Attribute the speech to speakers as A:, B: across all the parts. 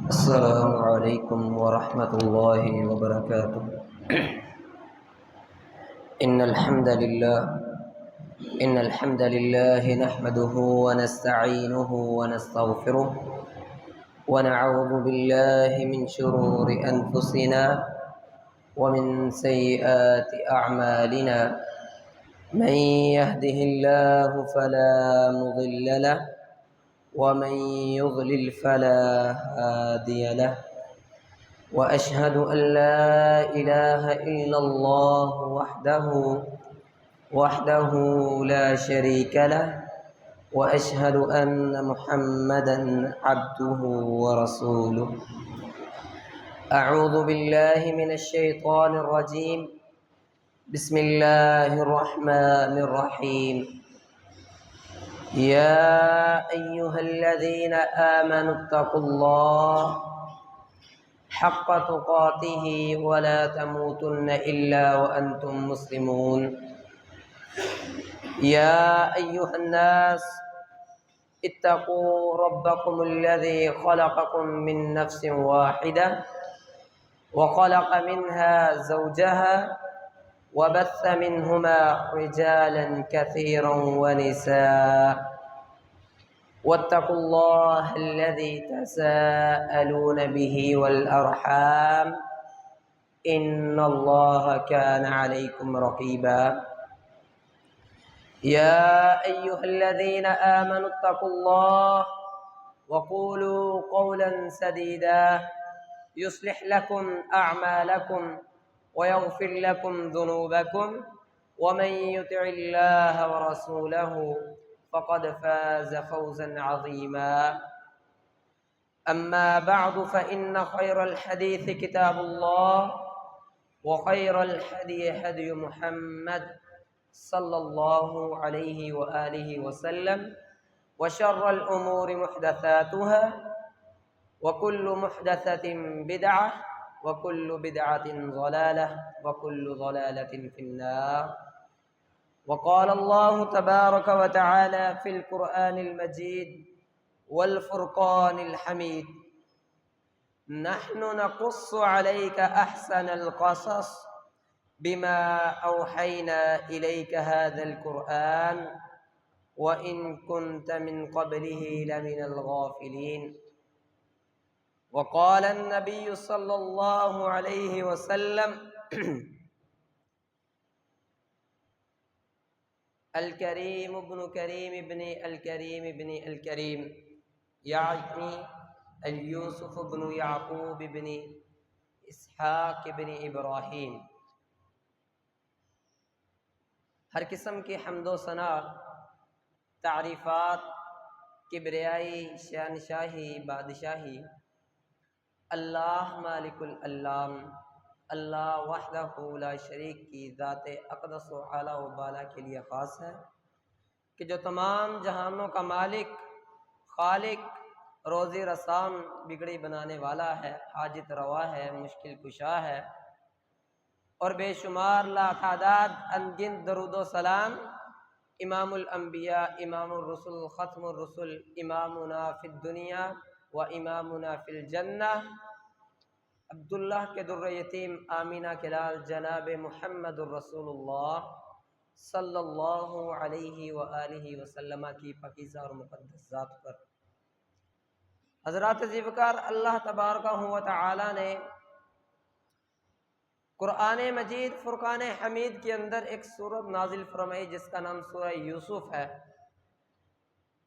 A: السلام عليكم ورحمة الله وبركاته. إن الحمد لله إن الحمد لله نحمده ونستعينه ونستغفره ونعوذ بالله من شرور أنفسنا ومن سيئات أعمالنا. من يهده الله فلا مضل له ومن يضلل فلا هادي له، وأشهد أن لا إله إلا الله وحده لا شريك له، وأشهد أن محمدا عبده ورسوله. أعوذ بالله من الشيطان الرجيم. بسم الله الرحمن الرحيم. يا أيها الذين آمنوا اتقوا الله حق تقاته ولا تموتن إلا وأنتم مسلمون. يا أيها الناس اتقوا ربكم الذي خلقكم من نفس واحدة وخلق منها زوجها وبث منهما رجالا كثيرا ونساء، واتقوا الله الذي تساءلون به والأرحام إن الله كان عليكم رقيبا. يا أيها الذين آمنوا اتقوا الله وقولوا قولا سديدا يصلح لكم أعمالكم ويغفر لكم ذنوبكم، ومن يطع الله ورسوله فقد فاز فوزا عظيما. أما بعد، فإن خير الحديث كتاب الله، وخير الهدي هدي محمد صلى الله عليه وآله وسلم، وشر الأمور محدثاتها، وكل محدثة بدعة، وكل بدعة ضلالة، وكل ضلالة في النار. وقال الله تبارك وتعالى في القرآن المجيد والفرقان الحميد: نحن نقص عليك أحسن القصص بما أوحينا إليك هذا القرآن وإن كنت من قبله لمن الغافلين. وقال النبي صلى الله عليه وسلم: الكريم ابن كريم ابن الكريم ابن الكريم، يعني اليوسف ابن يعقوب ابن اسحاق ابن ابراہیم۔ ہر قسم کی حمد و ثنا، تعریفات، کبریائی، شہنشاہی، بادشاہی اللہ مالک الالام، اللہ وحدہ لا شریک کی ذات اقدس و اعلیٰ و بالا کے لیے خاص ہے کہ جو تمام جہانوں کا مالک، خالق، روزی رسام، بگڑی بنانے والا ہے، حاجت روا ہے، مشکل کشا ہے، اور بے شمار لا تعداد انگنت درود و سلام امام الانبیاء، امام الرسل، ختم الرسل، امامنا فی الدنیا و امامنا فی الجنہ، عبداللہ کے در یتیم، آمینہ کے لال، جناب محمد الرسول اللہ صلی اللہ علیہ وآلہ وسلم کی پاکیزہ اور مقدس ذات پر۔ حضرات زیوکار، اللہ تبارک و تعالی نے قرآن مجید فرقان حمید کے اندر ایک سورت نازل فرمائی جس کا نام سورہ یوسف ہے۔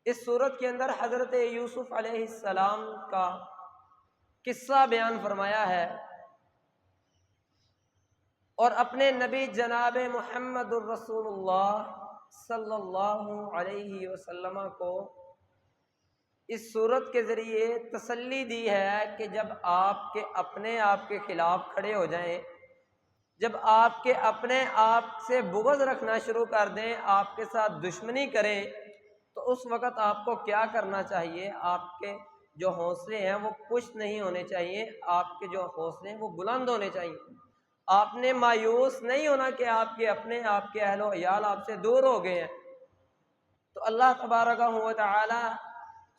A: اس سورت کے اندر حضرت یوسف علیہ السلام کا قصہ بیان فرمایا ہے، اور اپنے نبی جناب محمد الرسول اللہ صلی اللہ علیہ وسلم کو اس سورت کے ذریعے تسلی دی ہے کہ جب آپ کے اپنے آپ کے خلاف کھڑے ہو جائیں، جب آپ کے اپنے آپ سے بغض رکھنا شروع کر دیں، آپ کے ساتھ دشمنی کریں، تو اس وقت آپ کو کیا کرنا چاہیے؟ آپ کے جو حوصلے ہیں وہ پست نہیں ہونے چاہیے، آپ کے جو حوصلے ہیں وہ بلند ہونے چاہیے۔ آپ نے مایوس نہیں ہونا کہ آپ کے اپنے آپ کے اہل و عیال آپ سے دور ہو گئے ہیں۔ تو اللہ تبارک و تعالی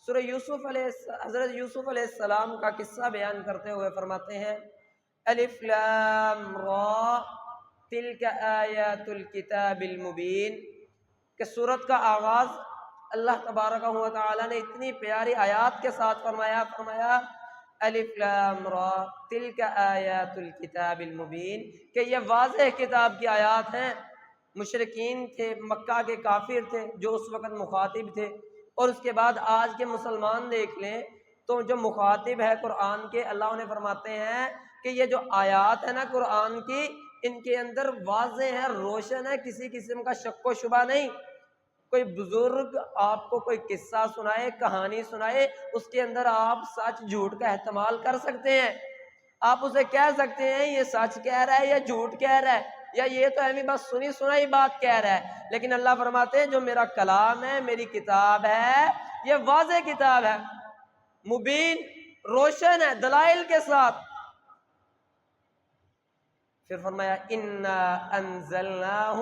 A: سورہ حضرت یوسف علیہ السلام کا قصہ بیان کرتے ہوئے فرماتے ہیں الف لام را تلک آیات الکتاب المبین، کہ سورت کا آغاز اللہ تبارک و تعالی نے اتنی پیاری آیات کے ساتھ فرمایا الف لام را تلک آیات الکتاب المبین، کہ یہ واضح کتاب کی آیات ہیں۔ مشرکین تھے، مکہ کے کافر تھے جو اس وقت مخاطب تھے، اور اس کے بعد آج کے مسلمان دیکھ لیں تو جو مخاطب ہے قرآن کے، اللہ انہیں فرماتے ہیں کہ یہ جو آیات ہے نا قرآن کی، ان کے اندر واضح ہے، روشن ہے، کسی قسم کا شک و شبہ نہیں۔ کوئی بزرگ آپ کو کوئی قصہ سنائے، کہانی سنائے، اس کے اندر آپ سچ جھوٹ کا احتمال کر سکتے ہیں۔ آپ اسے کہہ سکتے ہیں یہ سچ کہہ رہا ہے یا جھوٹ کہہ رہا ہے، یا یہ تو ایویں بس سنی سنائی بات کہہ رہا ہے۔ لیکن اللہ فرماتے ہیں جو میرا کلام ہے، میری کتاب ہے، یہ واضح کتاب ہے، مبین، روشن ہے، دلائل کے ساتھ۔ پھر فرمایا انا انزلناہ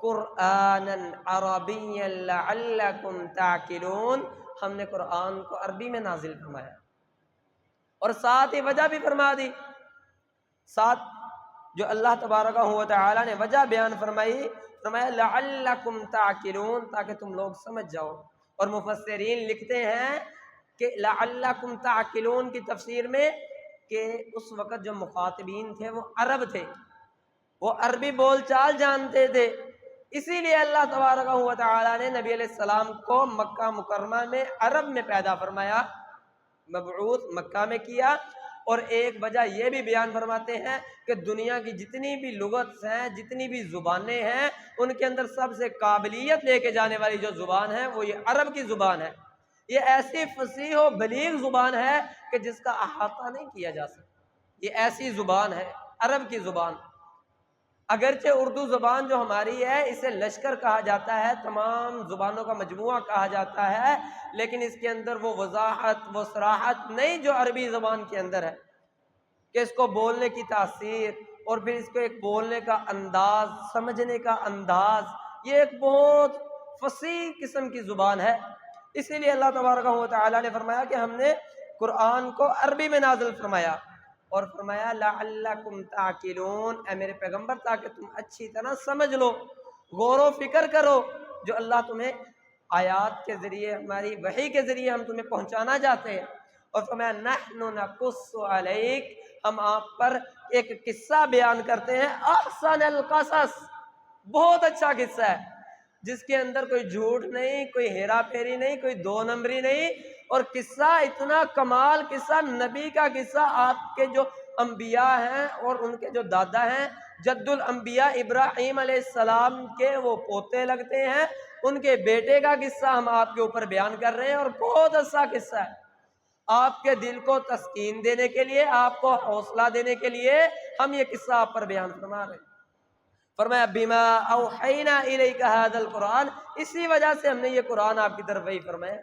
A: قرآنا عربیا لعلکم تعقلون، ہم نے قرآن کو عربی میں نازل فرمایا، اور ساتھ ہی وجہ بھی فرما دی، ساتھ جو اللہ تبارک و تعالی نے وجہ بیان فرمایا لعلکم تعقلون، تاکہ تم لوگ سمجھ جاؤ۔ اور مفسرین لکھتے ہیں کہ لعلکم تعقلون کی تفسیر میں کہ اس وقت جو مخاطبین تھے وہ عرب تھے، وہ عربی بول چال جانتے تھے، اسی لیے اللہ تبارک و تعالی نے نبی علیہ السلام کو مکہ مکرمہ میں عرب میں پیدا فرمایا، مبعوث مکہ میں کیا۔ اور ایک وجہ یہ بھی بیان فرماتے ہیں کہ دنیا کی جتنی بھی لغت ہیں، جتنی بھی زبانیں ہیں، ان کے اندر سب سے قابلیت لے کے جانے والی جو زبان ہے وہ یہ عرب کی زبان ہے۔ یہ ایسی فصیح و بلیغ زبان ہے کہ جس کا احاطہ نہیں کیا جا سکتا، یہ ایسی زبان ہے عرب کی زبان۔ اگرچہ اردو زبان جو ہماری ہے اسے لشکر کہا جاتا ہے، تمام زبانوں کا مجموعہ کہا جاتا ہے، لیکن اس کے اندر وہ وضاحت، وہ صراحت نہیں جو عربی زبان کے اندر ہے، کہ اس کو بولنے کی تاثیر، اور پھر اس کو ایک بولنے کا انداز، سمجھنے کا انداز، یہ ایک بہت فصیح قسم کی زبان ہے۔ اسی لیے اللہ تبارک و تعالی نے فرمایا کہ ہم نے قرآن کو عربی میں نازل فرمایا، اور فرمایا لعلکم تعقلون، اے میرے پیغمبر تاکہ تم اچھی طرح سمجھ لو، غور و فکر کرو جو اللہ تمہیں آیات کے ذریعے، ہماری وحی کے ذریعے ہم تمہیں پہنچانا چاہتے ہیں۔ اور فرمایا نحن نقص علیک، ہم آپ پر ایک قصہ بیان کرتے ہیں، احسن القصص، بہت اچھا قصہ ہے جس کے اندر کوئی جھوٹ نہیں، کوئی ہیرا پھیری نہیں، کوئی دو نمبری نہیں، اور قصہ اتنا کمال قصہ، نبی کا قصہ، آپ کے جو انبیاء ہیں اور ان کے جو دادا ہیں، جد الانبیاء ابراہیم علیہ السلام کے وہ پوتے لگتے ہیں، ان کے بیٹے کا قصہ ہم آپ کے اوپر بیان کر رہے ہیں، اور بہت اچھا قصہ ہے، آپ کے دل کو تسکین دینے کے لیے، آپ کو حوصلہ دینے کے لیے ہم یہ قصہ آپ پر بیان فرما رہے ہیں۔ فرمایا بما اوحینا الیک ھذا القرآن، اسی وجہ سے ہم نے یہ قرآن آپ کی طرف وحی فرمایا۔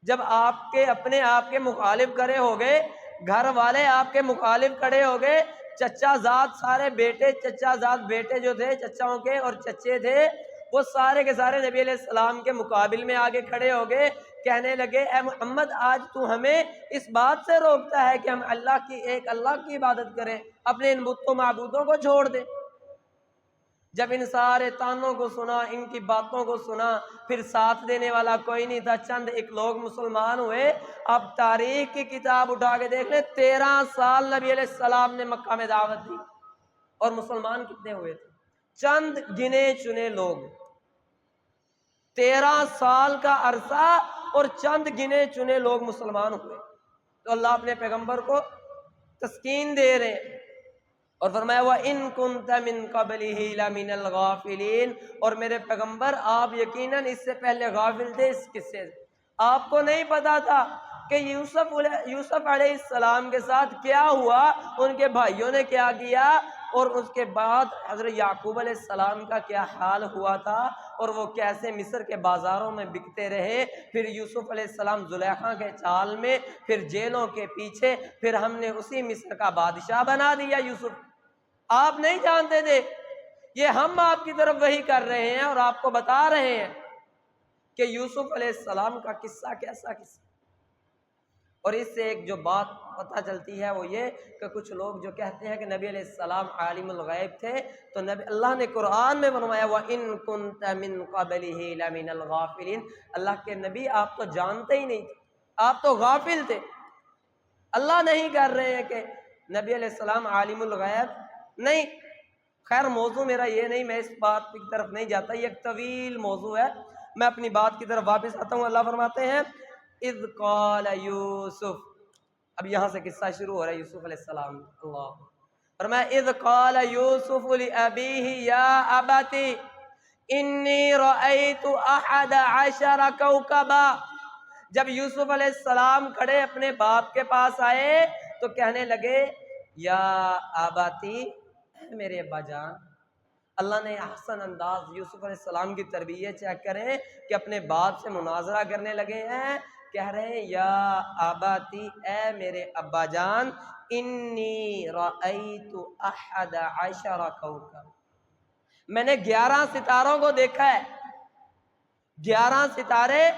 A: جب آپ کے اپنے آپ کے مخالف کھڑے ہو گئے، گھر والے آپ کے مخالف کھڑے ہو گئے، چچا زاد سارے بیٹے، چچا زاد بیٹے جو تھے چچاؤں کے اور چچے تھے، وہ سارے کے سارے نبی علیہ السلام کے مقابل میں آگے کھڑے ہو گئے، کہنے لگے اے محمد آج تو ہمیں اس بات سے روکتا ہے کہ ہم اللہ کی عبادت کریں، اپنے ان بت و معبودوں کو چھوڑ دیں۔ جب ان سارے تانوں کو سنا، ان کی باتوں کو سنا، پھر ساتھ دینے والا کوئی نہیں تھا، چند ایک لوگ مسلمان ہوئے۔ اب تاریخ کی کتاب اٹھا کے دیکھ لیں، 13 سال نبی علیہ السلام نے مکہ میں دعوت دی، اور مسلمان کتنے ہوئے تھے؟ چند گنے چنے لوگ۔ 13 سال کا عرصہ اور چند گنے چنے لوگ مسلمان ہوئے، تو اللہ اپنے پیغمبر کو تسکین دے رہے ہیں، اور فرمایا وَإِن كُنْتَ مِن قَبْلِهِ لَمِنَ الْغَافِلِينَ، اور میرے پیغمبر آپ یقیناً اس سے پہلے غافل تھے اس قصے سے، آپ کو نہیں پتا تھا کہ یوسف علیہ السلام کے ساتھ کیا ہوا، ان کے بھائیوں نے کیا کیا، اور اس کے بعد حضرت یعقوب علیہ السلام کا کیا حال ہوا تھا، اور وہ کیسے مصر کے بازاروں میں بکتے رہے، پھر یوسف علیہ السلام زلیخا کے چال میں، پھر جیلوں کے پیچھے، پھر ہم نے اسی مصر کا بادشاہ بنا دیا یوسف۔ آپ نہیں جانتے تھے، یہ ہم آپ کی طرف وحی کر رہے ہیں اور آپ کو بتا رہے ہیں۔ کہ یوسف علیہ السلام کا قصہ کیسا قصہ. اور اس سے ایک جو بات پتہ چلتی ہے وہ یہ کہ کچھ لوگ جو کہتے ہیں کہ نبی علیہ السلام عالم الغیب تھے، تو نبی اللہ نے قرآن میں فرمایا وَإِن كُنتَ مِن قَبْلِهِ لَمِنَ الْغَافِلِينَ، اللہ کے نبی آپ تو جانتے ہی نہیں تھے، آپ تو غافل تھے. اللہ نہیں کر رہے ہیں کہ نبی علیہ السلام عالم الغیب نہیں. خیر موضوع میرا یہ نہیں، میں اس بات کی طرف نہیں جاتا، یہ ایک طویل موضوع ہے. میں اپنی بات کی طرف واپس آتا ہوں. اللہ فرماتے ہیں اذ قال یوسف، اب یہاں سے قصہ شروع ہو رہا ہے یوسف علیہ السلام. اللہ فرمایا اذ قال یوسف لأبیہ یا ابت انی رأیت احد عشر کوکبا. جب یوسف علیہ السلام کھڑے اپنے باپ کے پاس آئے تو کہنے لگے یا اباتی، میرے ابا جان. اللہ نے احسن انداز یوسف علیہ السلام کی تربیت چیک کریں کہ اپنے باپ سے مناظرہ کرنے لگے ہیں. کہہ رہے ہیں یا اباتی، اے میرے ابا جان، انی رأیت احد عشر کوکب، میں نے 11 ستاروں کو دیکھا ہے. 11 ستارے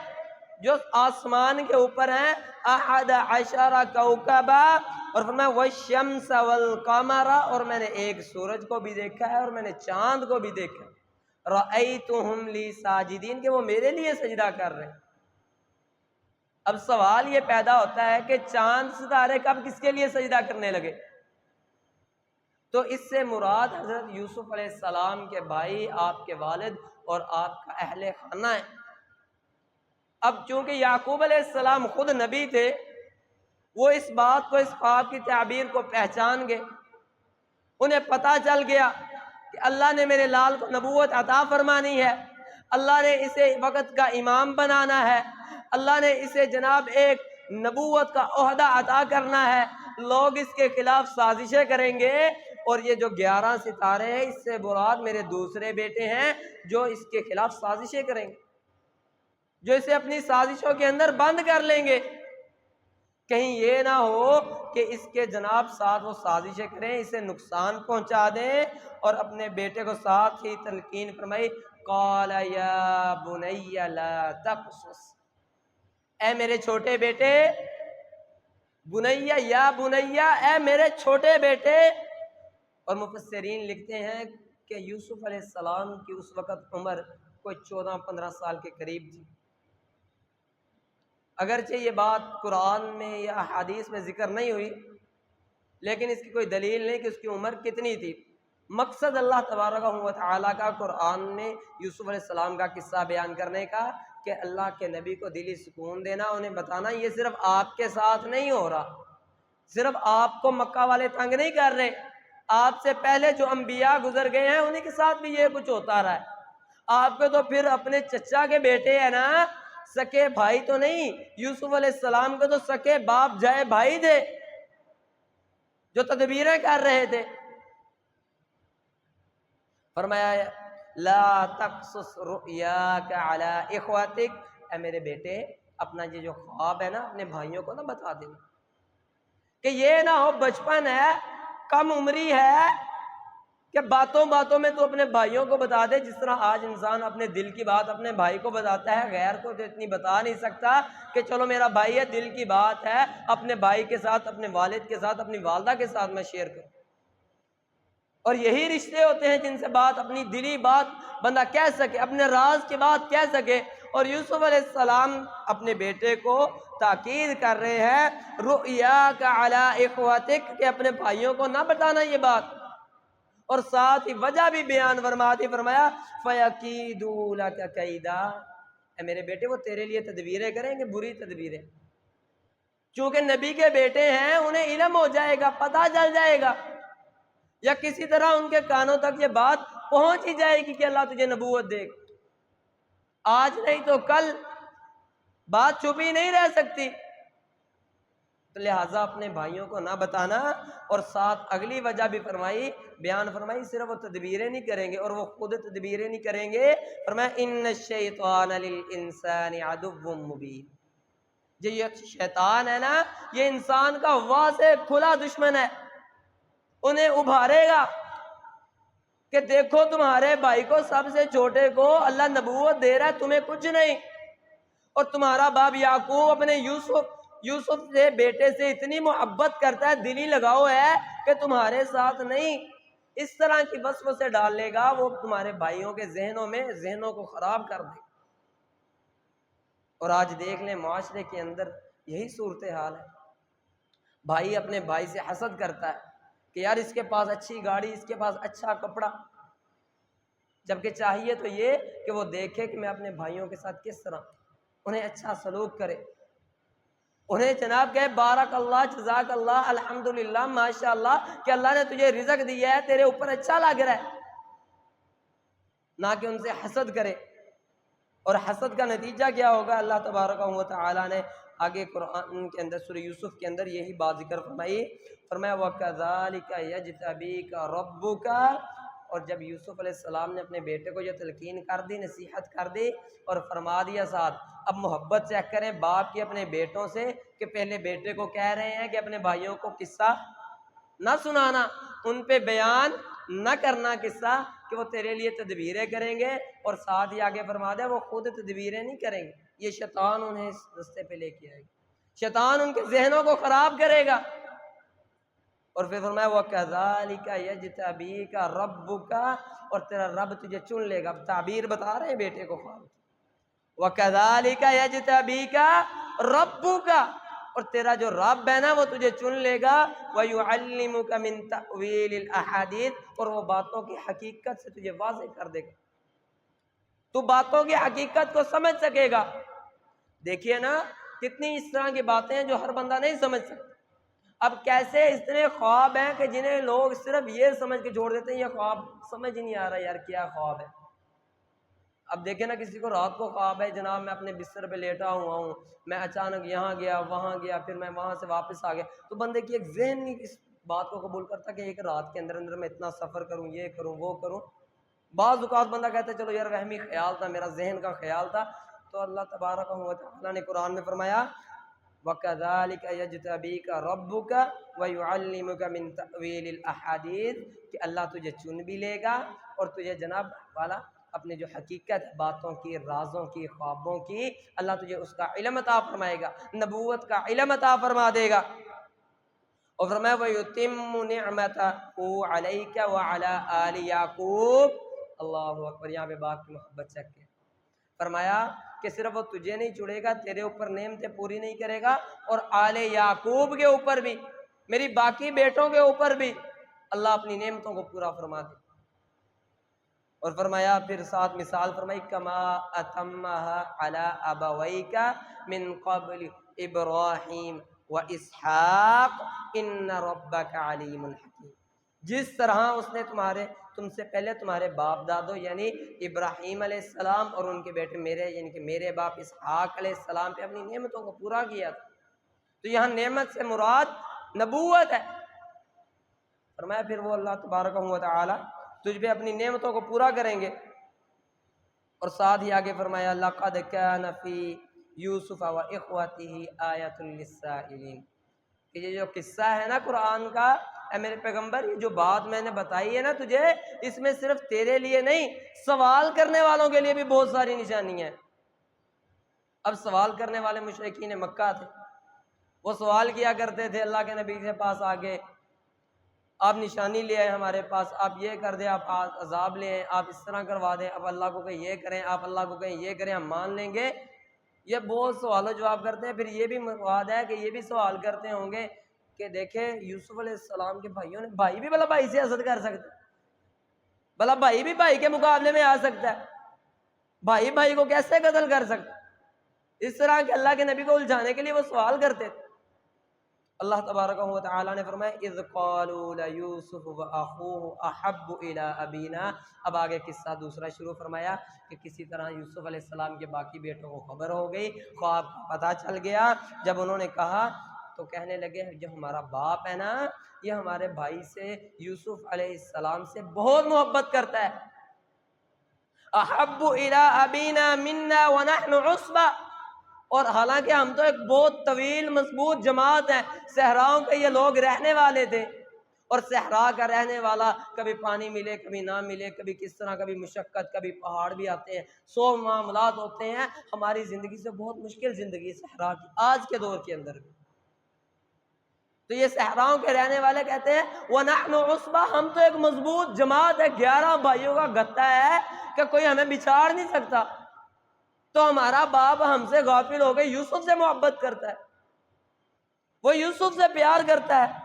A: جو آسمان کے اوپر ہیں. احد عشر کوکبا، اور فرمایا والشمس والقمر، اور میں نے ایک سورج کو بھی دیکھا ہے اور میں نے چاند کو بھی دیکھا. رأیتہم لی ساجدین، کہ وہ میرے لیے سجدہ کر رہے ہیں. اب سوال یہ پیدا ہوتا ہے کہ چاند ستارے کب کس کے لیے سجدہ کرنے لگے؟ تو اس سے مراد حضرت یوسف علیہ السلام کے بھائی، آپ کے والد اور آپ کا اہل خانہ ہے. اب چونکہ یعقوب علیہ السلام خود نبی تھے، وہ اس بات کو، اس خواب کی تعبیر کو پہچان گئے. انہیں پتہ چل گیا کہ اللہ نے میرے لال کو نبوت عطا فرمانی ہے، اللہ نے اسے وقت کا امام بنانا ہے، اللہ نے اسے جناب ایک نبوت کا عہدہ عطا کرنا ہے. لوگ اس کے خلاف سازشیں کریں گے، اور یہ جو 11 ستارے ہیں اس سے مراد میرے دوسرے بیٹے ہیں جو اس کے خلاف سازشیں کریں گے، جو اسے اپنی سازشوں کے اندر بند کر لیں گے. کہیں یہ نہ ہو کہ اس کے جناب ساتھ وہ سازشیں کریں، اسے نقصان پہنچا دیں. اور اپنے بیٹے کو ساتھ ہی تلقین فرمائی قال یا بنی لا تقصص، اے میرے چھوٹے بیٹے، بنیا یا بنیا، اے میرے چھوٹے بیٹے. اور مفسرین لکھتے ہیں کہ یوسف علیہ السلام کی اس وقت عمر کوئی 14-15 سال کے قریب تھی. اگرچہ یہ بات قرآن میں یا احادیث میں ذکر نہیں ہوئی، لیکن اس کی کوئی دلیل نہیں کہ اس کی عمر کتنی تھی. مقصد اللہ تبارک و تعالیٰ کا قرآن میں یوسف علیہ السلام کا قصہ بیان کرنے کا کہ اللہ کے نبی کو دلی سکون دینا، انہیں بتانا یہ صرف آپ کے ساتھ نہیں ہو رہا، صرف آپ کو مکہ والے تنگ نہیں کر رہے، آپ سے پہلے جو انبیاء گزر گئے ہیں انہیں کے ساتھ بھی یہ کچھ ہوتا رہا ہے. آپ کے تو پھر اپنے چچا کے بیٹے ہیں نا، سکے بھائی تو نہیں. یوسف علیہ السلام کے تو سکے باپ جائے بھائی تھے جو تدبیریں کر رہے تھے. فرمایا لا تقصص رؤیاک علی اخواتک، اے میرے بیٹے اپنا یہ جو خواب ہے نا اپنے بھائیوں کو نہ بتا دینا، کہ یہ نہ ہو بچپن ہے، کم عمری ہے، کہ باتوں باتوں میں تو اپنے بھائیوں کو بتا دے. جس طرح آج انسان اپنے دل کی بات اپنے بھائی کو بتاتا ہے، غیر کو تو اتنی بتا نہیں سکتا کہ چلو میرا بھائی ہے، دل کی بات ہے اپنے بھائی کے ساتھ، اپنے والد کے ساتھ، اپنی والدہ کے ساتھ میں شیئر کروں. اور یہی رشتے ہوتے ہیں جن سے بات، اپنی دلی بات بندہ کہہ سکے، اپنے راز کی بات کہہ سکے. اور یوسف علیہ السلام اپنے بیٹے کو تاکید کر رہے ہیں رؤیاک علی اخواتک، کہ اپنے بھائیوں کو نہ بتانا یہ بات. اور ساتھ ہی وجہ بھی بیان فرماتی، فرمایا فَيَكِيدُوا لَكَ كَيْدًا، اے میرے بیٹے وہ تیرے لیے تدبیریں کریں گے، بری تدبیریں. چونکہ نبی کے بیٹے ہیں انہیں علم ہو جائے گا، پتہ چل جائے گا، یا کسی طرح ان کے کانوں تک یہ بات پہنچ ہی جائے گی کہ اللہ تجھے نبوت دے گا. آج نہیں تو کل بات چھپی نہیں رہ سکتی، تو لہٰذا اپنے بھائیوں کو نہ بتانا. اور ساتھ اگلی وجہ بھی فرمائی، بیان فرمائی، صرف وہ تدبیریں نہیں کریں گے اور وہ خود تدبیریں نہیں کریں گے. فرمایا ان الشیطان للانسان عدو مبین، یہ شیطان ہے نا یہ انسان کا واضح کھلا دشمن ہے. انہیں ابھارے گا کہ دیکھو تمہارے بھائی کو، سب سے چھوٹے کو اللہ نبوت دے رہا ہے، تمہیں کچھ نہیں. اور تمہارا باپ یعقوب اپنے یوسف سے بیٹے سے اتنی محبت کرتا ہے، دلی لگاؤ ہے کہ تمہارے ساتھ نہیں، اس طرح کی وسوسے ڈال لے گا وہ تمہارے بھائیوں کے ذہنوں کو خراب کر دے۔ اور آج دیکھ لیں معاشرے کے اندر یہی صورتحال ہے، بھائی اپنے بھائی سے حسد کرتا ہے کہ یار اس کے پاس اچھی گاڑی، اس کے پاس اچھا کپڑا، جبکہ چاہیے تو یہ کہ وہ دیکھے کہ میں اپنے بھائیوں کے ساتھ کس طرح انہیں اچھا سلوک کرے، انہیں جناب کہے بارک اللہ، جزاک اللہ، الحمدللہ، ماشاء اللہ کہ اللہ نے تجھے رزق دیا ہے، تیرے اوپر اچھا لگ رہا ہے، نہ کہ ان سے حسد کرے۔ اور حسد کا نتیجہ کیا ہوگا؟ اللہ تبارک و تعالی نے آگے قرآن کے اندر سورہ یوسف کے اندر یہی بات ذکر فرمائی، فرمایا وَكَذَلِكَ يَجْتَبِيكَ رَبُّكَ۔ اور جب یوسف علیہ السلام نے اپنے بیٹے کو یہ تلقین کر دی، نصیحت کر دی اور فرما دیا ساتھ، اب محبت چیک کریں باپ کی اپنے بیٹوں سے، کہ پہلے بیٹے کو کہہ رہے ہیں کہ اپنے بھائیوں کو قصہ نہ سنانا، ان پہ بیان نہ کرنا قصہ، کہ وہ تیرے لیے تدبیریں کریں گے، اور ساتھ ہی آگے فرما دیا وہ خود تدبیریں نہیں کریں گے، یہ شیطان انہیں اس رستے پہ لے کے آئے گا، شیطان ان کے ذہنوں کو خراب کرے گا۔ اور پھر فرمایا وَكَذَلِكَ يَجْتَبِيكَ رَبُّكَ، اور تیرا رب تجھے چن لے گا، تعبیر بتا رہے ہیں بیٹے کو خواب، وَكَذَلِكَ يَجْتَبِيكَ رَبُّكَ، اور تیرا جو رب ہے نا وہ تجھے چن لے گا، وَيُعَلِّمُكَ مِن تَأْوِيلِ الْأَحَادِيثِ، اور وہ باتوں کی حقیقت سے تجھے واضح کر دے گا، تو باتوں کی حقیقت کو سمجھ سکے گا۔ دیکھیے نا کتنی اس طرح کی باتیں ہیں جو ہر بندہ نہیں سمجھ سکتا۔ اب کیسے اتنے خواب ہیں کہ جنہیں لوگ صرف یہ سمجھ کے چھوڑ دیتے ہیں یہ خواب سمجھ ہی نہیں آ رہا یار کیا خواب ہے۔ اب دیکھیں نا کسی کو رات کو خواب ہے جناب میں اپنے بستر پہ لیٹا ہوا ہوں، میں اچانک یہاں گیا وہاں گیا، پھر میں وہاں سے واپس آ گیا، تو بندے کی ایک ذہن نہیں اس بات کو قبول کرتا کہ ایک رات کے اندر اندر میں اتنا سفر کروں، یہ کروں وہ کروں۔ بعض اوقات بندہ کہتا ہے چلو یار وہمی خیال تھا، میرا ذہن کا خیال تھا، تو اللہ تبارک و تعالیٰ نے قرآن میں فرمایا وَكَذَلِكَ يَجْتَبِيكَ رَبُّكَ وَيُعَلِّمُكَ مِن تَأْوِيلِ الْأَحَادِيثِ، کہ اللہ تجھے چن بھی لے گا اور تجھے جناب والا اپنے جو حقیقت باتوں کی، رازوں کی، خوابوں کی، اللہ تجھے اس کا علم عطا فرمائے گا، نبوت کا علم عطا فرما دے گا۔ اور فرمایا وَيُتِمُّ نِعْمَتَهُ عَلَيْكَ وَعَلَىٰ آلِ يَعْقُوبَ۔ اللہ اکبر، یہاں پہ باپ کی محبت چیک ہے، فرمایا کہ صرف وہ تجھے نہیں چھوڑے گا، تیرے اوپر نعمتیں پوری نہیں کرے گا، اور آل یعقوب کے اوپر بھی، میری باقی بیٹوں کے اوپر بھی اللہ اپنی نعمتوں کو پورا فرما دے۔ اور فرمایا پھر ساتھ مثال فرمائی کما اتمها علی ابویک من قبل ابراہیم و اسحاق ان ربک علیم حکیم، جس طرح اس نے تم سے پہلے تمہارے باپ دادوں یعنی ابراہیم علیہ السلام اور ان کے بیٹے میرے یعنی کہ میرے باپ اسحاق علیہ السلام پہ اپنی نعمتوں کو پورا کیا تھا، تو یہاں نعمت سے مراد نبوت ہے۔ فرمایا پھر وہ اللہ تبارک و تعالی تجھ پہ اپنی نعمتوں کو پورا کریں گے۔ اور ساتھ ہی آگے فرمایا لقد کان فی یوسف و اخوتہ آیۃ للسائلین، کہ یہ جو قصہ ہے نا قرآن کا، اے میرے پیغمبر یہ جو بات میں نے بتائی ہے نا تجھے، اس میں صرف تیرے لیے نہیں سوال کرنے والوں کے لیے بھی بہت ساری نشانی ہیں۔ اب سوال کرنے والے مشرکین مکہ تھے، وہ سوال کیا کرتے تھے اللہ کے نبی کے پاس آگے، آپ نشانی لے آئے ہمارے پاس، آپ یہ کر دیں، آپ عذاب لے آئیں، آپ اس طرح کروا دیں، اب اللہ کو کہیں یہ کریں، آپ اللہ کو کہیں یہ کریں، ہم مان لیں گے۔ یہ بہت سوال و جواب کرتے ہیں۔ پھر یہ بھی مراد ہے کہ یہ بھی سوال کرتے ہوں گے کہ دیکھیں یوسف علیہ السلام کے بھائیوں نے، بھائی بھی بھلا بھائی سے حسد کر سکتا ہے، بھلا بھائی بھی بھائی کے مقابلے میں آ سکتا ہے، بھائی بھائی کو کیسے قتل کر سکتا ہے؟ اس طرح کہ اللہ کے نبی کو الجھانے کے لیے وہ سوال کرتے تھے۔ اللہ تبارک و تعالی نے فرمایا اذ قالوا لیوسف واخوہ احب الی ابینا، اب آگے قصہ دوسرا شروع فرمایا کہ کسی طرح یوسف علیہ السلام کے باقی بیٹوں کو خبر ہو گئی، خواب پتہ چل گیا، جب انہوں نے کہا تو کہنے لگے جو ہمارا باپ ہے نا یہ ہمارے بھائی سے یوسف علیہ السلام سے بہت محبت کرتا ہے، احب الی ابینا منا ونحن عصبہ، اور حالانکہ ہم تو ایک بہت طویل مضبوط جماعت ہے، صحراؤں کے یہ لوگ رہنے والے تھے، اور صحرا کا رہنے والا کبھی پانی ملے کبھی نہ ملے، کبھی کس طرح، کبھی مشقت، کبھی پہاڑ بھی آتے ہیں، 100 معاملات ہوتے ہیں، ہماری زندگی سے بہت مشکل زندگی ہے صحرا کی آج کے دور کے اندر بھی۔ تو یہ صحراؤں کے رہنے والے کہتے ہیں وَنَحْنُ عُصْبَةٌ، ہم تو ایک مضبوط جماعت ہے، 11 بھائیوں کا گتہ ہے کہ کوئی ہمیں بچھاڑ نہیں سکتا۔ تو ہمارا باپ ہم سے غافل ہو گئے، یوسف سے محبت کرتا ہے، وہ یوسف سے پیار کرتا ہے۔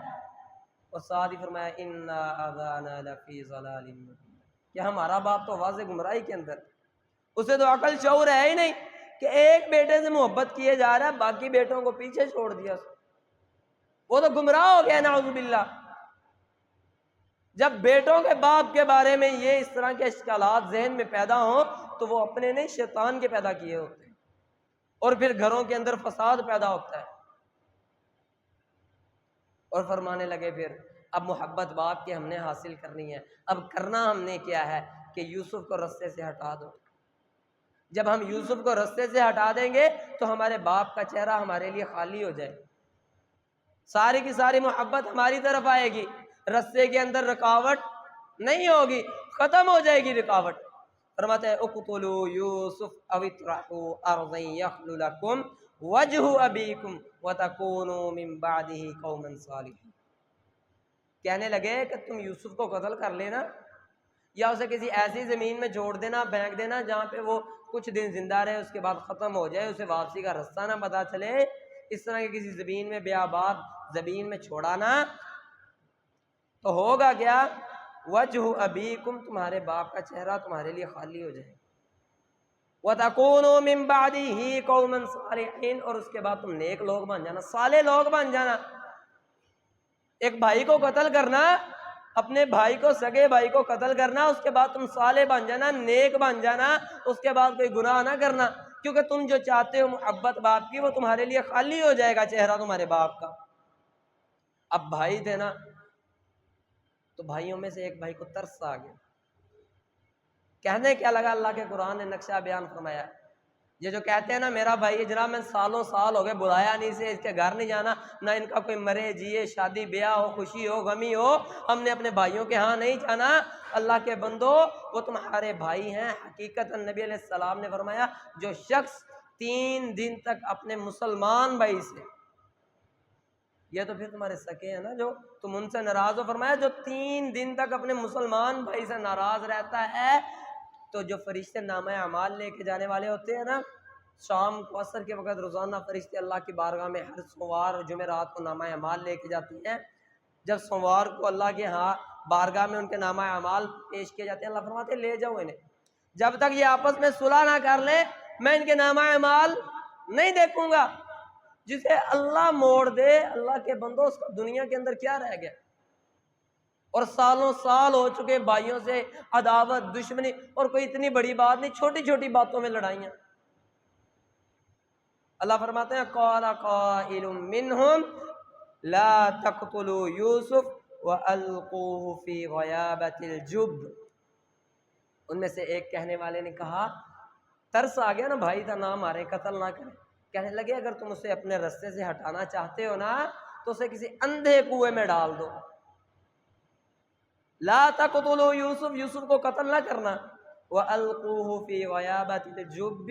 A: اور ساتھ ہی فرمایا اِنَّا أَبَانَا لَفِي ضَلَالٍ مُّبِينٍ، کہ ہمارا باپ تو واضح گمراہی کے اندر، اسے تو عقل شعور ہے ہی نہیں کہ ایک بیٹے سے محبت کیے جا رہا ہے، باقی بیٹوں کو پیچھے چھوڑ دیا، وہ تو گمراہ ہو گیا نعوذ باللہ۔ جب بیٹوں کے باپ کے بارے میں یہ اس طرح کے اشکالات ذہن میں پیدا ہوں تو وہ اپنے نہیں شیطان کے پیدا کیے ہوتے ہیں، اور پھر گھروں کے اندر فساد پیدا ہوتا ہے۔ اور فرمانے لگے پھر اب محبت باپ کی ہم نے حاصل کرنی ہے، اب کرنا ہم نے کیا ہے کہ یوسف کو رستے سے ہٹا دو۔ جب ہم یوسف کو رستے سے ہٹا دیں گے تو ہمارے باپ کا چہرہ ہمارے لیے خالی ہو جائے، ساری کی ساری محبت ہماری طرف آئے گی، رستے کے اندر رکاوٹ نہیں ہوگی، ختم ہو جائے گی رکاوٹ۔ فرماتے ہیں اقتلوا یوسف او اطرحوا ارضا یخل لکم وجہ ابیکم وتکونوا من بعدہ قوما صالحین۔ کہنے لگے کہ تم یوسف کو قتل کر لینا یا اسے کسی ایسی زمین میں چھوڑ دینا، پھینک دینا جہاں پہ وہ کچھ دن زندہ رہے، اس کے بعد ختم ہو جائے، اسے واپسی کا راستہ نہ پتا چلے، اس طرح کی کسی زمین میں بیاباد زمین میں چھوڑانا، تو ہوگا کیا؟ وجہ ابیکم، تمہارے باپ کا چہرہ تمہارے لیے خالی ہو جائے، وَتَكُونُوا مِن بَعْدِهِ قَوْمًا صَالِحِينَ، اور اس کے بعد تم نیک لوگ بن جانا، صالح لوگ بن جانا۔ ایک بھائی کو قتل کرنا، اپنے بھائی کو، سگے بھائی کو قتل کرنا، اس کے بعد تم صالح بن جانا، نیک بن جانا، اس کے بعد کوئی گناہ نہ کرنا، کیونکہ تم جو چاہتے ہو محبت باپ کی وہ تمہارے لیے خالی ہو جائے گا چہرہ تمہارے باپ کا۔ اب بھائی تھے نا، تو بھائیوں میں سے ایک بھائی کو ترس آ گیا، کہنے کیا لگا، اللہ کے قرآن نے نقشہ بیان فرمایا، یہ جو کہتے ہیں نا میرا بھائی جناب میں سالوں سال ہو گئے بلایا نہیں، سے اس کے گھر نہیں جانا، نہ ان کا کوئی مرے جیے، شادی بیاہ ہو، خوشی ہو، غمی ہو، ہم نے اپنے بھائیوں کے ہاں نہیں جانا۔ اللہ کے بندو، وہ تمہارے بھائی ہیں۔ حقیقت نبی علیہ السلام نے فرمایا جو شخص 3 دن تک اپنے مسلمان بھائی سے، یہ تو پھر تمہارے سکے ہیں نا جو تم ان سے ناراض ہو، فرمایا جو 3 دن تک اپنے مسلمان بھائی سے ناراض رہتا ہے تو جو فرشتے نامہ اعمال لے کے جانے والے ہوتے ہیں نا، شام کو عصر کے وقت روزانہ فرشتے اللہ کی بارگاہ میں ہر سوموار اور جمعرات کو نامہ اعمال لے کے جاتے ہیں۔ جب سوموار کو اللہ کے ہاں بارگاہ میں ان کے نامہ اعمال پیش کیے جاتے ہیں، اللہ فرماتے ہیں لے جاؤ انہیں، جب تک یہ آپس میں صلح نہ کر لیں میں ان کے نامہ اعمال نہیں دیکھوں گا۔ جسے اللہ موڑ دے، اللہ کے بندوں، اس کا دنیا کے اندر کیا رہ گیا؟ اور سالوں سال ہو چکے بھائیوں سے عداوت، دشمنی، اور کوئی اتنی بڑی بات نہیں، چھوٹی چھوٹی باتوں میں لڑائیاں۔ اللہ فرماتے ہیں قال قائل منہم لا تقتلوا یوسف والقوه فی غیابۃ الجب، ان میں سے ایک کہنے والے نے کہا، ترس آ گیا نا بھائی کا نام ہمارے قتل نہ کریں، کہنے لگے اگر تم اسے اپنے رستے سے ہٹانا چاہتے ہو نا تو اسے کسی اندھے کنویں میں ڈال دو۔ لا تقتلوا یوسف، یوسف کو قتل نہ کرنا، وَأَلْقُوهُ فِي غَيَابَةِ الْجُبِّ،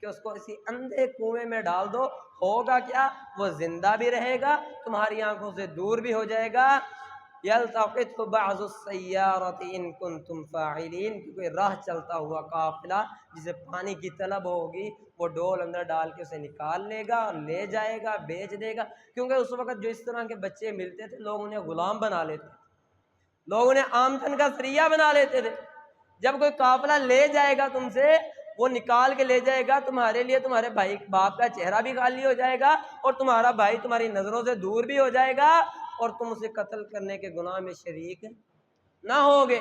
A: کہ اس کو اسی اندھے کنویں میں ڈال دو، ہوگا کیا؟ وہ زندہ بھی رہے گا، تمہاری آنکھوں سے دور بھی ہو جائے گا۔ يَلْتَقِطْهُ بَعْضُ السَّيَّارَةِ إِن كُنتُمْ فَاعِلِينَ، کہ کوئی راہ چلتا ہوا قافلہ جسے پانی کی طلب ہوگی وہ ڈول اندر ڈال کے اسے نکال لے گا اور لے جائے گا، بیچ دے گا، کیونکہ اس وقت جو اس طرح کے بچے ملتے تھے لوگ انہیں غلام بنا لیتے تھے، لوگ انہیں آمدن کا ذریعہ بنا لیتے تھے۔ جب کوئی قافلہ لے جائے گا تم سے، وہ نکال کے لے جائے گا، تمہارے لیے تمہارے بھائی باپ کا چہرہ بھی خالی ہو جائے گا اور تمہارا بھائی تمہاری نظروں سے دور بھی ہو جائے گا اور تم اسے قتل کرنے کے گناہ میں شریک نہ ہوگے۔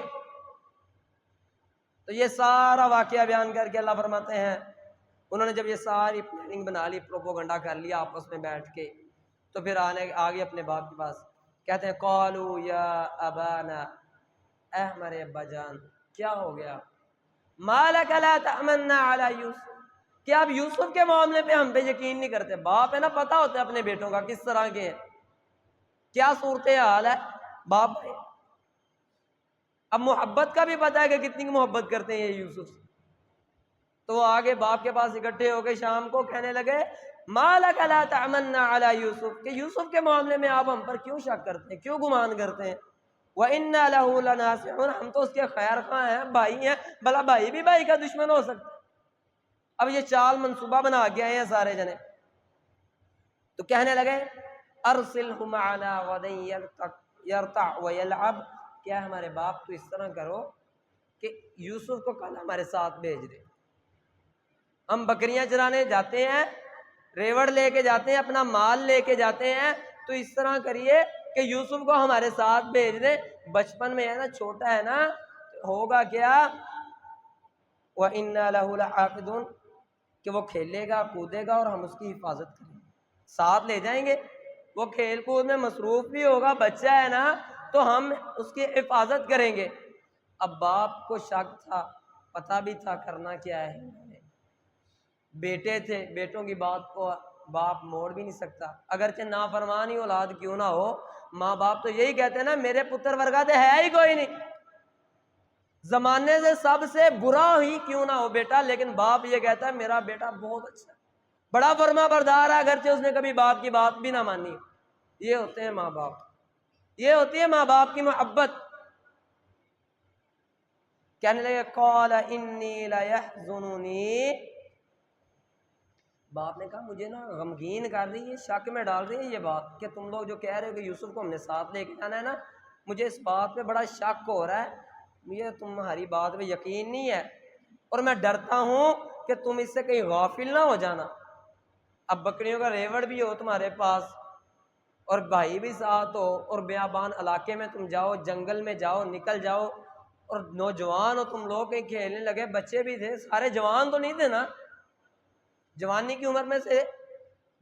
A: تو یہ سارا واقعہ بیان کر کے اللہ فرماتے ہیں انہوں نے جب یہ ساری پلاننگ بنا لی، پروپوگنڈا کر لیا آپس میں بیٹھ کے، تو پھر آگے اپنے باپ کے پاس کہتے ہیں قالوا یا ابانا، اے ہمارے ابا جان کیا ہو گیا، ما لک لا تأمنا علی یوسف، کہ آپ یوسف کے معاملے پہ ہم پہ یقین نہیں کرتے؟ باپ ہے نا، پتہ ہوتا ہے اپنے بیٹوں کا کس طرح کے ہیں، کیا صورتحال ہے، باپ اب محبت کا بھی پتا ہے کہ کتنی محبت کرتے ہیں یہ یوسف، تو وہ آگے باپ کے پاس اکٹھے ہو گئے شام کو، کہنے لگے ما لک لا تعمنا علی یوسف، کہ یوسف کے معاملے میں آپ ہم پر کیوں شک کرتے ہیں، کیوں گمان کرتے ہیں، وَإِنَّا لَهُ لَنَاصِحُونَ، ہم تو اس کے خیر خواہ ہیں، بھائی ہیں، بھلا بھائی بھی بھائی کا دشمن ہو سکتا ہے۔ اب یہ چال منصوبہ بنا کے آئے ہیں سارے جنے، تو کہنے لگے ارسلہ معنا غدًا یرتع ویلعب، کیا ہمارے باپ کو اس طرح کرو کہ یوسف کو کل ہمارے ساتھ بھیج دے، ہم بکریاں چرانے جاتے ہیں، ریوڑ لے کے جاتے ہیں، اپنا مال لے کے جاتے ہیں، تو اس طرح کریے کہ یوسف کو ہمارے ساتھ بھیج دے، بچپن میں ہے نا، چھوٹا ہے نا، ہوگا کیا وَإِنَّا لَهُ لَحَافِظُونَ، کہ وہ کھیلے گا کودے گا اور ہم اس کی حفاظت کریں گے، ساتھ لے جائیں گے، وہ کھیل کود میں مصروف بھی ہوگا، بچہ ہے نا، تو ہم اس کی حفاظت کریں گے۔ اب باپ کو شک تھا، پتہ بھی تھا کرنا کیا ہے، بیٹے تھے، بیٹوں کی بات کو باپ موڑ بھی نہیں سکتا، اگرچہ نافرمانی اولاد کیوں نہ ہو، ماں باپ تو یہی کہتے ہیں نا میرے پتر ورگا تو ہے ہی کوئی نہیں، زمانے سے سب سے برا ہی کیوں نہ ہو بیٹا، لیکن باپ یہ کہتا ہے میرا بیٹا بہت اچھا ہے، بڑا فرما بردار ہے، اگرچہ اس نے کبھی باپ کی بات بھی نہ مانی۔ یہ ہوتے ہیں ماں باپ، یہ ہوتی ہے ماں باپ کی محبت۔ کہنے لگے قال انی لیحزننی، باپ نے کہا مجھے نا غمگین کر رہی ہے، شک میں ڈال رہی ہے یہ بات کہ تم لوگ جو کہہ رہے ہو کہ یوسف کو ہم نے ساتھ لے کے جانا ہے نا، مجھے اس بات پہ بڑا شک ہو رہا ہے، مجھے تمہاری بات پہ یقین نہیں ہے، اور میں ڈرتا ہوں کہ تم اس سے کہیں غافل نہ ہو جانا۔ اب بکریوں کا ریوڑ بھی ہو تمہارے پاس اور بھائی بھی ساتھ ہو، اور بیابان علاقے میں تم جاؤ، جنگل میں جاؤ، نکل جاؤ، اور نوجوان ہو تم لوگ کہیں کھیلنے لگے، بچے بھی تھے، سارے جوان تو نہیں تھے نا، جوانی کی عمر میں سے،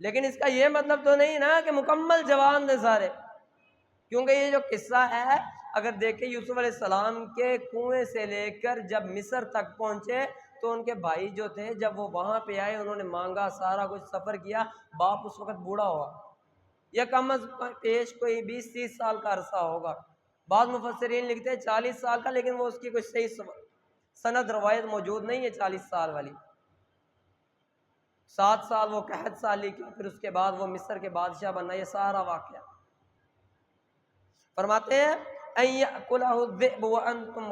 A: لیکن اس کا یہ مطلب تو نہیں نا کہ مکمل جوان تھے سارے، کیونکہ یہ جو قصہ ہے اگر دیکھیں یوسف علیہ السلام کے کنویں سے لے کر جب مصر تک پہنچے تو ان کے بھائی جو تھے جب وہ وہاں پہ آئے انہوں نے مانگا، سارا کچھ سفر کیا، باپ اس وقت بوڑھا ہوا، یہ کم از پیش کوئی 20-30 سال کا عرصہ ہوگا، بعض مفسرین لکھتے ہیں 40 سال کا، لیکن وہ اس کی کوئی صحیح سند روایت موجود نہیں ہے 40 سال والی۔ 7 سال وہ قحط سالی کی، پھر اس کے بعد وہ مصر کے بادشاہ بننا، یہ سارا واقعہ فرماتے ہیں ان یأکلہ الذئب وانتم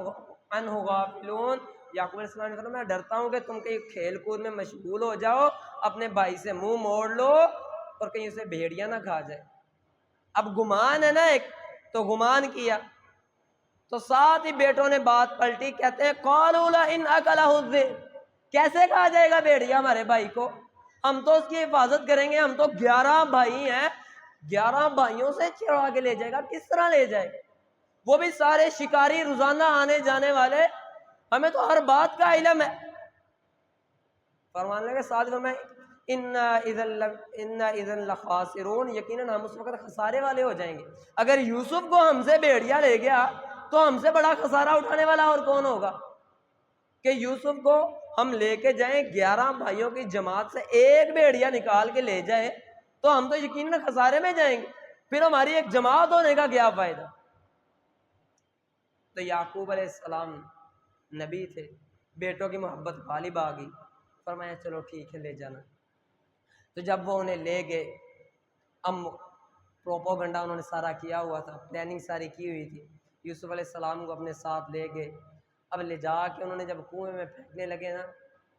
A: عنہ غافلون، یعقوب علیہ السلام نے فرمایا میں ڈرتا ہوں کہ تم کہیں کھیل کود میں مشغول ہو جاؤ، اپنے بھائی سے منہ موڑ لو اور کہیں اسے بھیڑیا نہ کھا جائے۔ اب گمان ہے نا ایک، تو گمان کیا، تو ساتھ ہی بیٹوں نے بات پلٹی، کہتے ہیں قالوا لئن اکلہ الذئب، کیسے کھا جائے گا بھیڑیا ہمارے بھائی کو، ہم تو اس کی حفاظت کریں گے، ہم تو 11 بھائی ہیں، 11 بھائیوں سے چرا کے لے جائے گا، کس طرح لے جائے گا، وہ بھی سارے شکاری روزانہ آنے جانے والے، ہمیں تو ہر بات کا علم ہے۔ فرمانے لگے ساتھ میں انا اذا لخاسرون، یقیناً ہم اس وقت خسارے والے ہو جائیں گے، اگر یوسف کو ہم سے بھیڑیا لے گیا تو ہم سے بڑا خسارہ اٹھانے والا اور کون ہوگا، کہ یوسف کو ہم لے کے جائیں 11 بھائیوں کی جماعت سے ایک بھیڑیا نکال کے لے جائے تو ہم تو یقیناً خسارے میں جائیں گے، پھر ہماری ایک جماعت ہونے کا کیا فائدہ۔ تو یعقوب علیہ السلام نبی تھے، بیٹوں کی محبت غالب آ گئی، فرمایا چلو ٹھیک ہے لے جانا۔ تو جب وہ انہیں لے گئے، اب پروپوگنڈا انہوں نے سارا کیا ہوا تھا، پلاننگ ساری کی ہوئی تھی، یوسف علیہ السلام کو اپنے ساتھ لے گئے، اب لے جا کے انہوں نے جب کنویں میں پھینکنے لگے نا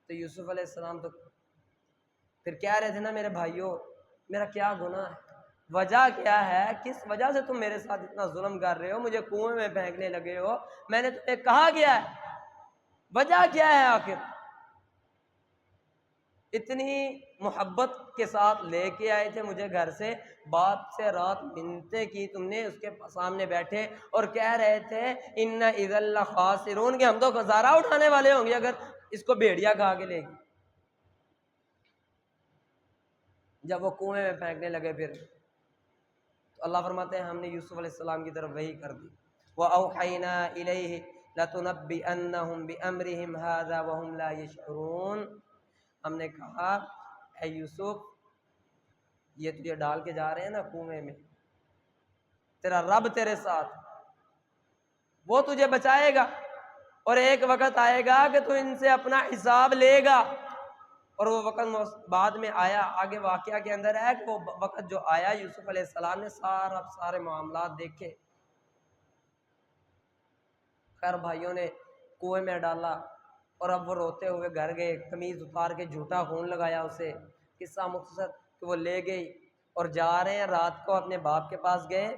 A: تو یوسف علیہ السلام تو پھر کہہ رہے تھے نا میرے بھائیوں میرا کیا گناہ ہے، وجہ کیا ہے، کس وجہ سے تم میرے ساتھ اتنا ظلم کر رہے ہو، مجھے کنویں میں پھینکنے لگے ہو، میں نے تمہیں کہا کیا ہے، وجہ کیا ہے، آخر اتنی محبت کے ساتھ لے کے آئے تھے مجھے گھر سے، باپ سے رات منتیں کی تم نے، اس کے سامنے بیٹھے اور کہہ رہے تھے انا اذا لخاسرون، کہ ہم تو خسارہ اٹھانے والے ہوں گے اگر اس کو بھیڑیا کھا کے لے گی۔ جب وہ کنویں میں پھینکنے لگے پھر تو اللہ فرماتے ہیں ہم نے یوسف علیہ السلام کی طرف وحی کر دی، وَأَوْحَيْنَا إِلَيْهِ لَتُنَبِّئَنَّهُمْ بِأَمْرِهِمْ هَذَا وَهُمْ لَا يَشْعُرُونَ، ہم نے کہا اے یوسف یہ تجھے ڈال کے جا رہے ہیں نا کنویں میں، تیرا رب تیرے ساتھ، وہ تجھے بچائے گا، اور ایک وقت آئے گا کہ تو ان سے اپنا حساب لے گا۔ اور وہ وقت بعد میں آیا، آگے واقعہ کے اندر ہے کہ وہ وقت جو آیا، یوسف علیہ السلام نے سارے معاملات دیکھے۔ خیر بھائیوں نے کنویں میں ڈالا، اور اب وہ روتے ہوئے گھر گئے، قمیض اتار کے جھوٹا خون لگایا اسے۔ قصہ مختصر کہ وہ لے گئی اور جا رہے ہیں، رات کو اپنے باپ کے پاس گئے۔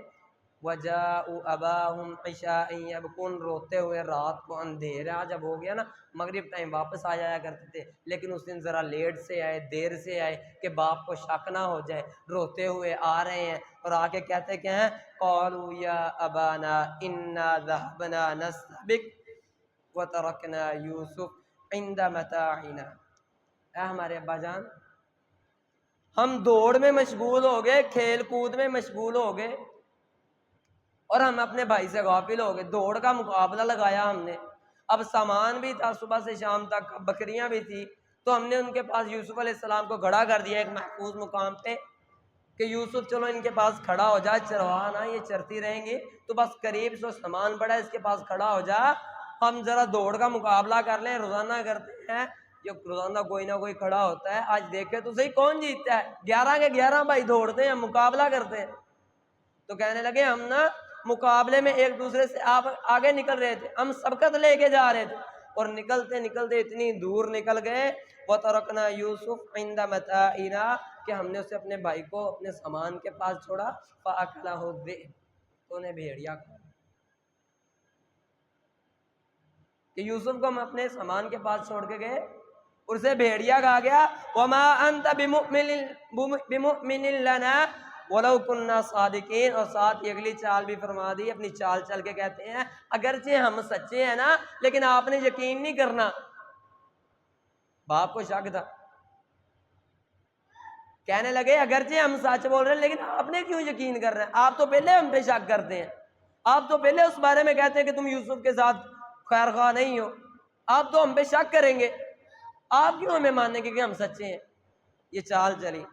A: وَجَاءُوا أَبَاهُمْ عِشَاءً يَبْكُونَ، روتے ہوئے رات کو اندھیرا جب ہو گیا نا، مغرب ٹائم واپس آ جایا کرتے تھے، لیکن اس دن ذرا لیٹ سے آئے، دیر سے آئے کہ باپ کو شک نہ ہو جائے۔ روتے ہوئے آ رہے ہیں اور آ کے کہتے کہ ہیں قَالُوا يَا أَبَانَا إِنَّا ذَهَبْنَا نَسْتَبِقُ وَتَرَكْنَا يُوسُفَ عِندَ مَتَاعِنَا، اے ہمارے ابا جان، ہم دوڑ میں مشغول ہو گئے، کھیل کود میں مشغول ہو گئے، اور ہم اپنے بھائی سے غافل ہو گئے۔ دوڑ کا مقابلہ لگایا ہم نے، اب سامان بھی تھا صبح سے شام تک، بکریاں بھی تھی، تو ہم نے ان کے پاس یوسف علیہ السلام کو کھڑا کر دیا ایک محفوظ مقام پہ کہ یوسف چلو ان کے پاس کھڑا ہو جا، چروانا یہ چرتی رہیں گی، تو بس قریب سے سامان پڑا ہے اس کے پاس کھڑا ہو جا، ہم ذرا دوڑ کا مقابلہ کر لیں۔ روزانہ کرتے ہیں، جو روزانہ کوئی نہ کوئی کھڑا ہوتا ہے، آج دیکھے تو صحیح کون جیتتا ہے۔ 11 کے 11 بھائی دوڑتے ہیں، مقابلہ کرتے ہیں۔ تو کہنے لگے ہم نا مقابلے میں ایک دوسرے سے آگے نکل رہے تھے، ہم سبقت لے کے جا رہے تھے، اور نکلتے نکلتے اتنی دور نکل گئے وَتَرَكْنَا يُوسُفَ عِندَ مَتَاعِنَا، کہ ہم نے اسے اپنے بھائی کو اپنے سامان کے پاس چھوڑا، فَأَكَلَهُ الذِّئْبُ، تو انہیں بھیڑیا کھا، کہ یوسف کو ہم اپنے سامان کے پاس چھوڑ کے گئے، اسے بھیڑیا کھا گیا۔ وَمَا أَنْتَ بِمُؤْمِنٍ لَنَا وَلَوْ كُنَّا صَادِقِينَ، اور ساتھ یہ اگلی چال بھی فرما دی، اپنی چال چل کے کہتے ہیں اگرچہ ہم سچے ہیں نا، لیکن آپ نے یقین نہیں کرنا۔ باپ کو شک تھا، کہنے لگے اگرچہ ہم سچ بول رہے ہیں لیکن آپ نے کیوں یقین کر رہے ہیں؟ آپ تو پہلے ہم پہ شک کرتے ہیں، آپ تو پہلے اس بارے میں کہتے ہیں کہ تم یوسف کے ساتھ خیر خواہ نہیں ہو، آپ تو ہم پہ شک کریں گے، آپ کیوں ہمیں مانیں گے کہ ہم سچے ہیں؟ یہ چال چلی،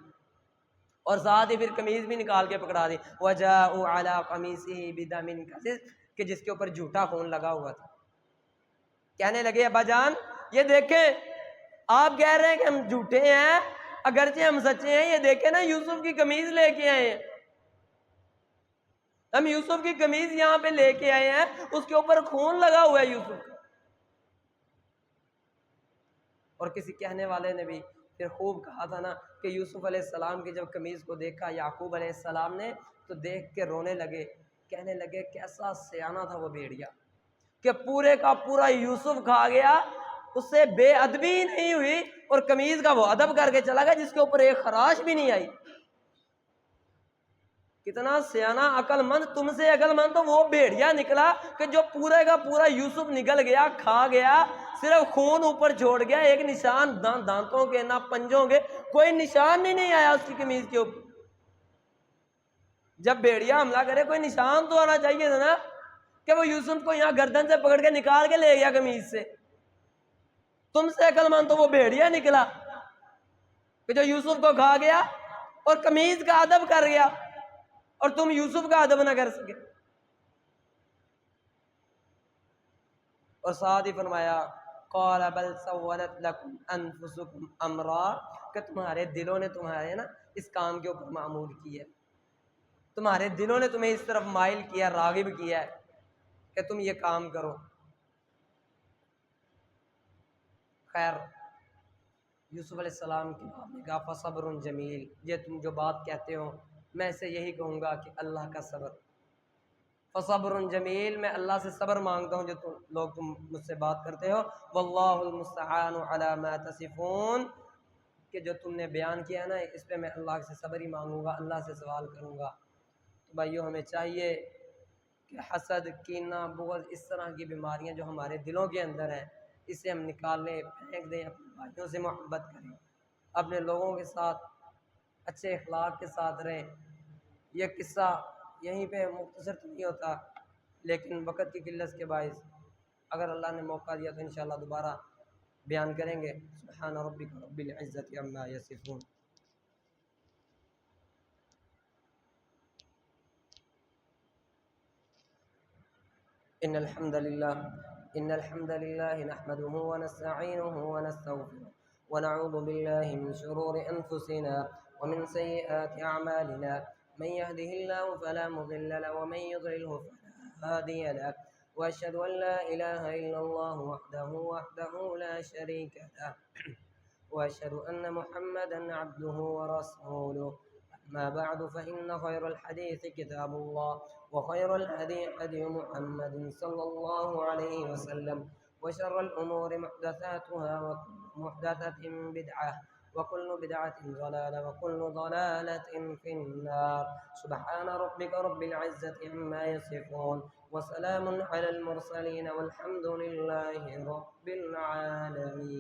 A: اور ساتھ ہی پھر قمیض بھی نکال کے پکڑا دی۔ وَجَاءُوا عَلَىٰ قَمِيصِهِ بِدَمٍ كَذِبٍ، کہ جس کے اوپر جھوٹا خون لگا ہوا تھا۔ کہنے لگے ابا جان یہ دیکھیں، آپ کہہ رہے ہیں کہ ہم جھوٹے ہیں، اگرچہ ہم سچے ہیں، یہ دیکھیں نا یوسف کی قمیض لے کے آئے ہیں، ہم یوسف کی قمیض یہاں پہ لے کے آئے ہیں، اس کے اوپر خون لگا ہوا ہے یوسف کا۔ اور کسی کہنے والے نے بھی پھر خوب کہا تھا نا کہ یوسف علیہ السلام کی جب قمیض کو دیکھا یعقوب علیہ السلام نے، تو دیکھ کے رونے لگے، کہنے لگے کیسا سیانہ تھا وہ بھیڑیا کہ پورے کا پورا یوسف کھا گیا، اس سے بے ادبی ہی نہیں ہوئی، اور قمیض کا وہ ادب کر کے چلا گیا جس کے اوپر ایک خراش بھی نہیں آئی۔ کتنا سیانہ عقل مند، تم سے عقل مند تو وہ بھیڑیا نکلا کہ جو پورے کا پورا یوسف نکل گیا، کھا گیا، صرف خون اوپر چھوڑ گیا، ایک نشان دانتوں کے نہ پنجوں کے، کوئی نشان بھی نہیں آیا اس کی قمیض کے اوپر۔ جب بھیڑیا حملہ کرے کوئی نشان تو آنا چاہیے تھا نا، کہ وہ یوسف کو یہاں گردن سے پکڑ کے نکال کے لے گیا قمیض سے۔ تم سے عقل مند تو وہ بھیڑیا نکلا کہ جو یوسف کو کھا گیا اور قمیض کا ادب کر گیا، اور تم یوسف کا ادب نہ کر سکے۔ اور ساتھ ہی فرمایا قال بل سولت لكم انفسكم امرا، کہ تمہارے دلوں نے تمہارے نا اس کام کے اوپر معمول کیا ہے، تمہارے دلوں نے تمہیں اس طرف مائل کیا، راغب کیا ہے کہ تم یہ کام کرو۔ خیر یوسف علیہ السلام کی بات نے کہا فصبر جمیل، یہ تم جو بات کہتے ہو میں اسے یہی کہوں گا کہ اللہ کا صبر، فصبر جمیل، میں اللہ سے صبر مانگتا ہوں جو تم مجھ سے بات کرتے ہو، واللہ المستعان علی ما تصفون، کہ جو تم نے بیان کیا نا اس پہ میں اللہ سے صبر ہی مانگوں گا، اللہ سے سوال کروں گا۔ تو بھائیو ہمیں چاہیے کہ حسد، کینہ، بغض، اس طرح کی بیماریاں جو ہمارے دلوں کے اندر ہیں اسے ہم نکال لیں، پھینک دیں، اپنے بھائیوں سے محبت کریں، اپنے لوگوں کے ساتھ اچھے اخلاق کے ساتھ رہیں۔ یہ قصہ یہیں پہ مختصر تو نہیں ہوتا، لیکن وقت کی قلت کے باعث اگر اللہ نے موقع دیا تو انشاءاللہ دوبارہ بیان کریں گے۔ سبحان ربک رب العزت عما یصفون۔ إن الحمد لله نحمده ونستعينه ونستغفره ونعوذ بالله من شرور أنفسنا ومن سيئات أعمالنا. من يهده الله فلا مضل له ومن يضلله فلا هادي له. وأشهد أن لا إله إلا الله وحده لا شريك له. وأشهد أن محمدا عبده ورسوله. أما بعد فإن خير الحديث كتاب الله وخير الهدي هدي محمد صلى الله عليه وسلم وشر الأمور محدثاتها وكل محدثة بدعة وكل بدعة ضلالة وكل ضلالة في النار. سبحان ربك رب العزة عما يصفون وسلام على المرسلين والحمد لله رب العالمين.